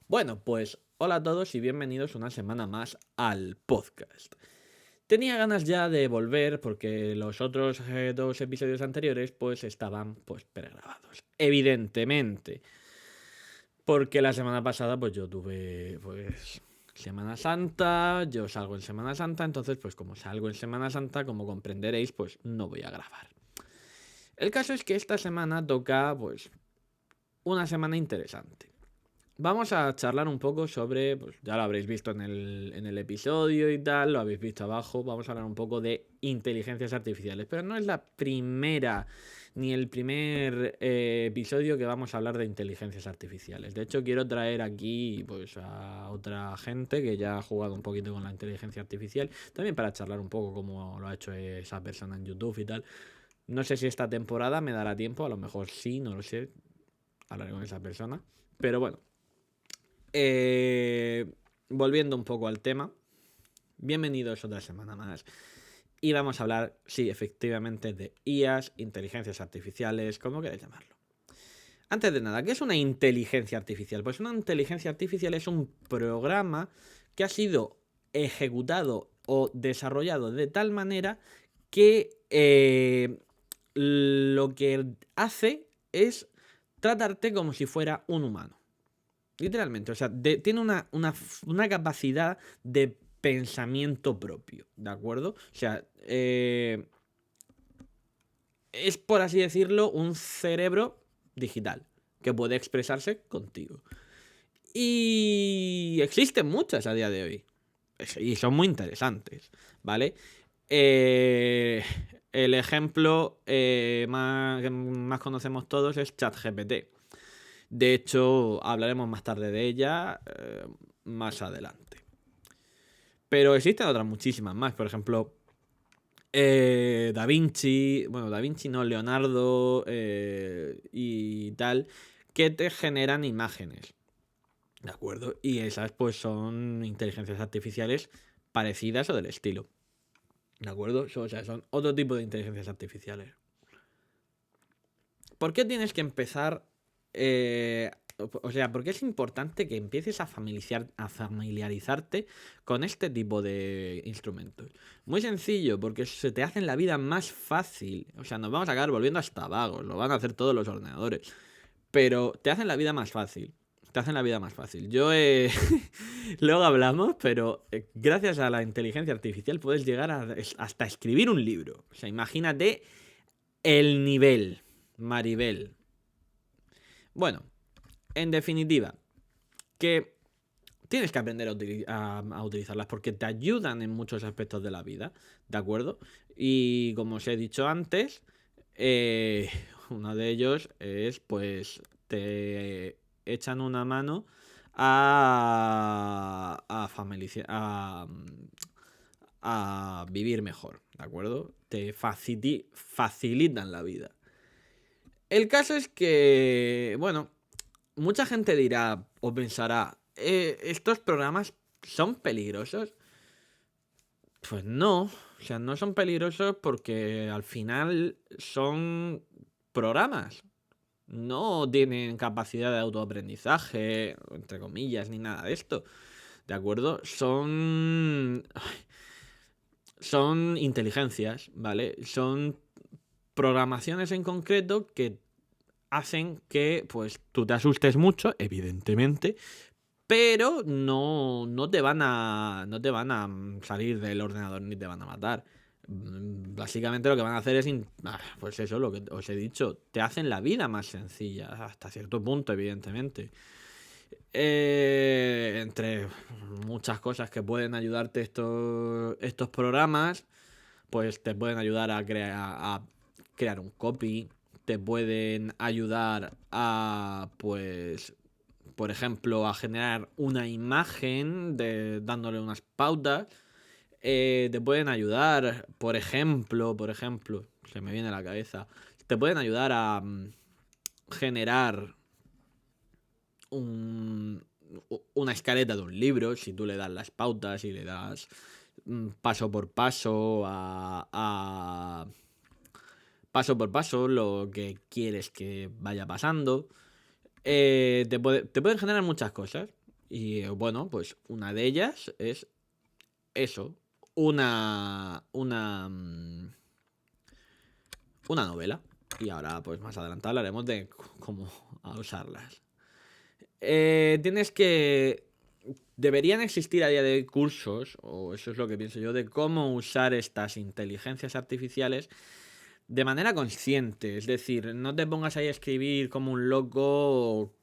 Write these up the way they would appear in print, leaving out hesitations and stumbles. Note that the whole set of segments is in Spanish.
Bueno, pues hola a todos y bienvenidos una semana más al podcast. Tenía ganas ya de volver porque los otros dos episodios anteriores pues estaban pues pregrabados. Evidentemente. Porque la semana pasada pues yo tuve pues Semana Santa, yo salgo en Semana Santa, entonces pues como salgo en Semana Santa, como comprenderéis, pues no voy a grabar. El caso es que esta semana toca pues una semana interesante. Vamos a charlar un poco sobre, pues ya lo habréis visto en el episodio y tal, lo habéis visto abajo, vamos a hablar un poco de inteligencias artificiales, pero no es la primera ni el primer episodio que vamos a hablar de inteligencias artificiales. De hecho, quiero traer aquí pues a otra gente que ya ha jugado un poquito con la inteligencia artificial, también para charlar un poco cómo lo ha hecho esa persona en YouTube y tal. No sé si esta temporada me dará tiempo, a lo mejor sí, no lo sé, hablaré con esa persona, pero bueno. Eh, Volviendo un poco al tema, bienvenidos otra semana más. Y vamos a hablar, sí, efectivamente, de IAs, inteligencias artificiales, como queréis llamarlo. Antes de nada, ¿qué es una inteligencia artificial? Pues una inteligencia artificial es un programa que ha sido ejecutado o desarrollado de tal manera que lo que hace es tratarte como si fuera un humano. Literalmente, o sea, tiene una capacidad de pensamiento propio, ¿de acuerdo? O sea, es por así decirlo un cerebro digital que puede expresarse contigo. Y existen muchas a día de hoy. Y son muy interesantes, ¿vale? Eh, el ejemplo que más conocemos todos es ChatGPT. De hecho, hablaremos más tarde de ella, más adelante. Pero existen otras muchísimas más. Por ejemplo, Da Vinci, bueno, Da Vinci no, Leonardo y tal, que te generan imágenes. ¿De acuerdo? Y esas pues son inteligencias artificiales parecidas o del estilo. ¿De acuerdo? O sea, son otro tipo de inteligencias artificiales. ¿Por qué tienes que empezar? O sea, ¿por qué es importante que empieces a familiarizarte con este tipo de instrumentos? Muy sencillo, porque se te hacen la vida más fácil. O sea, nos vamos a acabar volviendo hasta vagos, lo van a hacer todos los ordenadores. Pero te hacen la vida más fácil. Te hacen la vida más fácil. Luego hablamos, pero gracias a la inteligencia artificial puedes llegar hasta escribir un libro. O sea, imagínate el nivel, Maribel. Bueno, en definitiva, que tienes que aprender a utilizarlas porque te ayudan en muchos aspectos de la vida, ¿de acuerdo? Y como os he dicho antes, eh, uno de ellos es, pues, te echan una mano a vivir mejor, ¿de acuerdo? Te facilitan la vida. El caso es que, bueno, mucha gente dirá o pensará, ¿estos programas son peligrosos? Pues no, o sea, no son peligrosos porque al final son programas. No tienen capacidad de autoaprendizaje, entre comillas, ni nada de esto. ¿De acuerdo? Son inteligencias, ¿vale? Son programaciones en concreto que hacen que pues tú te asustes mucho, evidentemente, pero no te van a salir del ordenador ni te van a matar. Básicamente lo que van a hacer es, pues eso, lo que os he dicho, te hacen la vida más sencilla, hasta cierto punto, evidentemente. Entre muchas cosas que pueden ayudarte estos programas, pues te pueden ayudar a crear un copy, te pueden ayudar a, pues, por ejemplo, a generar una imagen dándole unas pautas. Te pueden ayudar, por ejemplo, se me viene a la cabeza, te pueden ayudar a generar un, una escaleta de un libro, si tú le das las pautas y le das paso por paso paso por paso lo que quieres que vaya pasando. Te pueden generar muchas cosas. Y bueno, pues una de ellas es eso, una novela. Y ahora, pues más adelante hablaremos de cómo usarlas. Tienes que... Deberían existir a día de hoy cursos, o eso es lo que pienso yo, de cómo usar estas inteligencias artificiales de manera consciente. Es decir, no te pongas ahí a escribir como un loco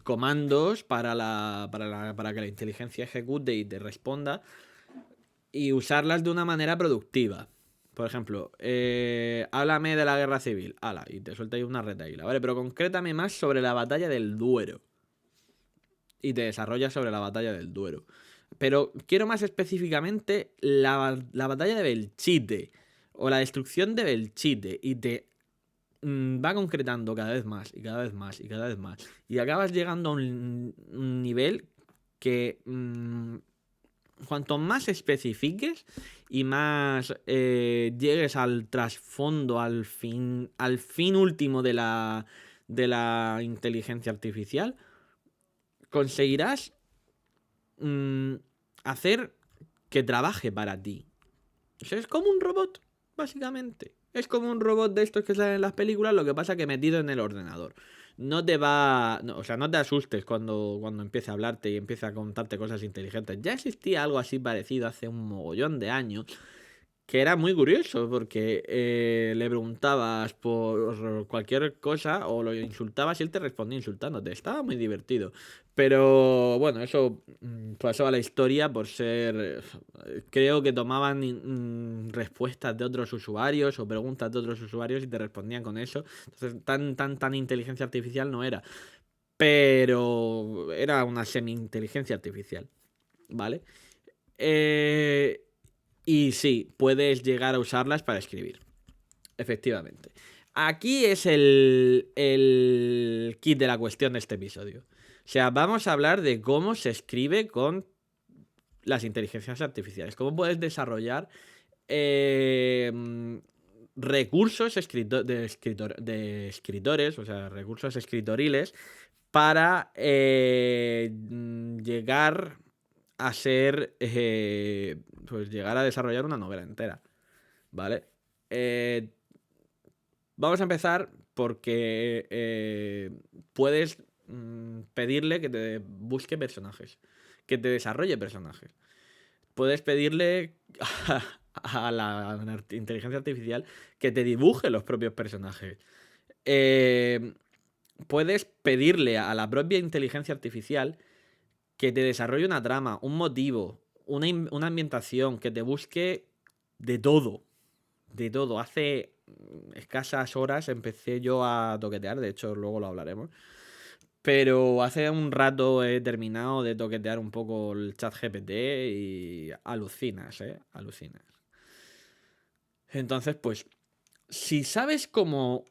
comandos para que la inteligencia ejecute y te responda, y usarlas de una manera productiva. Por ejemplo, háblame de la guerra civil. Ala, y te suelta ahí una retaíla, ¿vale? Pero concrétame más sobre la batalla del Duero. Y te desarrollas sobre la batalla del Duero. Pero quiero más específicamente la batalla de Belchite. O la destrucción de Belchite. Y te va concretando cada vez más. Y cada vez más. Y cada vez más. Y acabas llegando a un nivel que... cuanto más especifiques y más llegues al trasfondo, al fin último de la inteligencia artificial, conseguirás hacer que trabaje para ti. O sea, es como un robot, básicamente. Es como un robot de estos que salen en las películas, lo que pasa que metido en el ordenador. No te va... No, o sea, no te asustes cuando empiece a hablarte y empiece a contarte cosas inteligentes. Ya existía algo así parecido hace un mogollón de años, que era muy curioso, porque le preguntabas por cualquier cosa o lo insultabas y él te respondía insultándote. Estaba muy divertido. Pero bueno, eso pasó a la historia por ser... Creo que tomaban respuestas de otros usuarios o preguntas de otros usuarios y te respondían con eso. Entonces, tan inteligencia artificial no era. Pero era una semi-inteligencia artificial, ¿vale? Y sí, puedes llegar a usarlas para escribir. Efectivamente. Aquí es el kit de la cuestión de este episodio. O sea, vamos a hablar de cómo se escribe con las inteligencias artificiales. Cómo puedes desarrollar recursos de escritores, o sea, recursos escritoriles para llegar a ser, pues llegar a desarrollar una novela entera, ¿vale? Vamos a empezar porque puedes pedirle que te busque personajes, que te desarrolle personajes. Puedes pedirle a la inteligencia artificial que te dibuje los propios personajes. Puedes pedirle a la propia inteligencia artificial que te desarrolle una trama, un motivo, una ambientación, que te busque de todo. De todo. Hace escasas horas empecé yo a toquetear, de hecho luego lo hablaremos. Pero hace un rato he terminado de toquetear un poco el chat GPT y alucinas, alucinas. Entonces, pues, si sabes cómo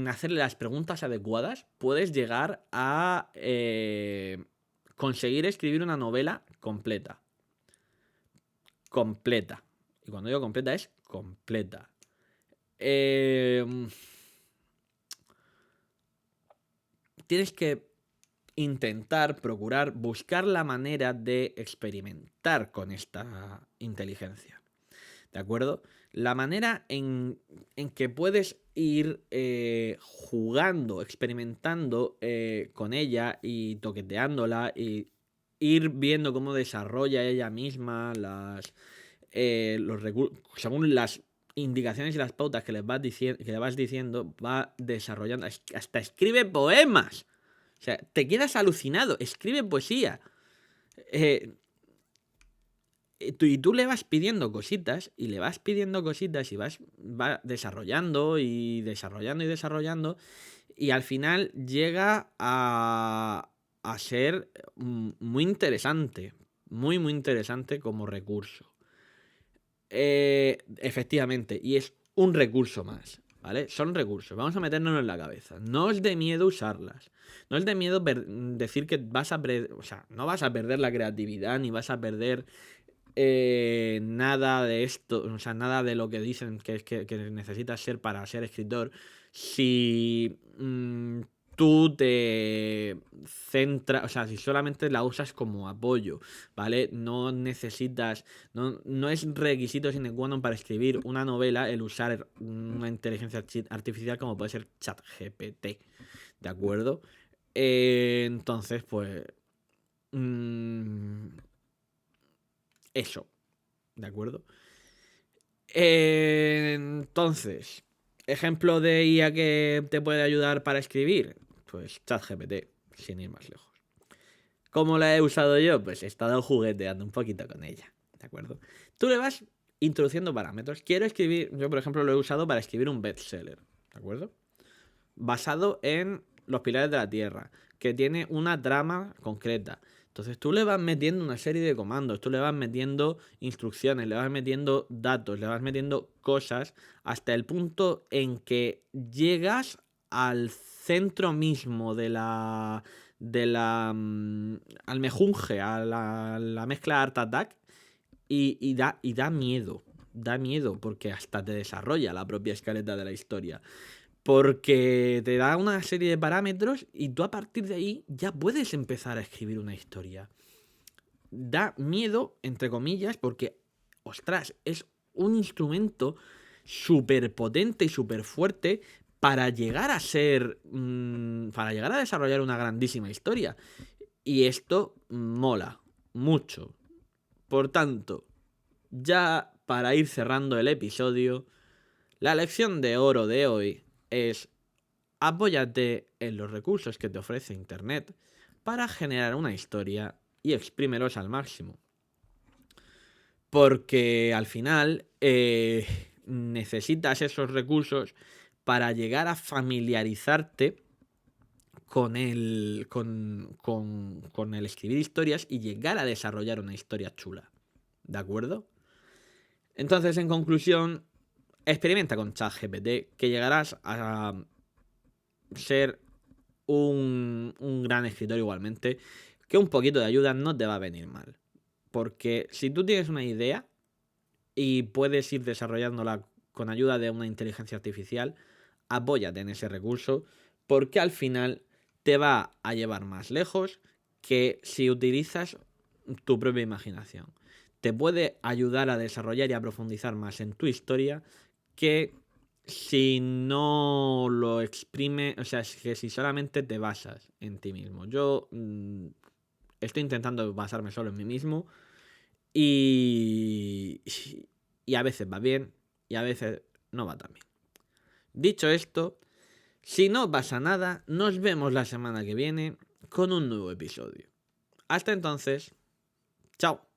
hacerle las preguntas adecuadas, puedes llegar a conseguir escribir una novela completa. Completa. Y cuando digo completa es completa. Tienes que intentar, procurar, buscar la manera de experimentar con esta inteligencia. ¿De acuerdo? La manera en que puedes ir jugando, experimentando con ella y toqueteándola y ir viendo cómo desarrolla ella misma los recursos, según las indicaciones y las pautas que le vas diciendo, va desarrollando, hasta escribe poemas. O sea, te quedas alucinado, escribe poesía. Y tú le vas pidiendo cositas y le vas pidiendo cositas y va desarrollando y desarrollando y desarrollando, y al final llega a ser muy interesante, muy muy interesante como recurso. Efectivamente, y es un recurso más, ¿vale? Son recursos, vamos a meternos en la cabeza. No os dé miedo usarlas. No os dé miedo decir que vas a perder, o sea, no vas a perder la creatividad ni vas a perder nada de esto, o sea, nada de lo que dicen que necesitas ser para ser escritor. Si tú te centras, o sea, si solamente la usas como apoyo, ¿vale? No necesitas, no es requisito sine qua non para escribir una novela el usar una inteligencia artificial como puede ser ChatGPT, ¿de acuerdo? Entonces, pues, eso, ¿de acuerdo? Entonces, ejemplo de IA que te puede ayudar para escribir, pues ChatGPT, sin ir más lejos. ¿Cómo la he usado yo? Pues he estado jugueteando un poquito con ella, ¿de acuerdo? Tú le vas introduciendo parámetros. Quiero escribir, yo por ejemplo lo he usado para escribir un bestseller, ¿de acuerdo? Basado en los pilares de la Tierra, que tiene una trama concreta. Entonces tú le vas metiendo una serie de comandos, tú le vas metiendo instrucciones, le vas metiendo datos, le vas metiendo cosas hasta el punto en que llegas al centro mismo de la al mejunje, a la mezcla Art Attack y da miedo. Da miedo porque hasta te desarrolla la propia escaleta de la historia. Porque te da una serie de parámetros y tú a partir de ahí ya puedes empezar a escribir una historia. Da miedo, entre comillas, porque, ostras, es un instrumento súper potente y súper fuerte para llegar a ser. Para llegar a desarrollar una grandísima historia. Y esto mola mucho. Por tanto, ya para ir cerrando el episodio, la lección de oro de hoy es: apóyate en los recursos que te ofrece Internet para generar una historia y exprímelos al máximo. Porque al final necesitas esos recursos para llegar a familiarizarte con el escribir historias y llegar a desarrollar una historia chula. ¿De acuerdo? Entonces, en conclusión, experimenta con ChatGPT, que llegarás a ser un gran escritor igualmente, que un poquito de ayuda no te va a venir mal. Porque si tú tienes una idea y puedes ir desarrollándola con ayuda de una inteligencia artificial, apóyate en ese recurso, porque al final te va a llevar más lejos que si utilizas tu propia imaginación. Te puede ayudar a desarrollar y a profundizar más en tu historia que si no lo exprime, o sea, que si solamente te basas en ti mismo. Yo estoy intentando basarme solo en mí mismo y a veces va bien y a veces no va tan bien. Dicho esto, si no pasa nada, nos vemos la semana que viene con un nuevo episodio. Hasta entonces, chao.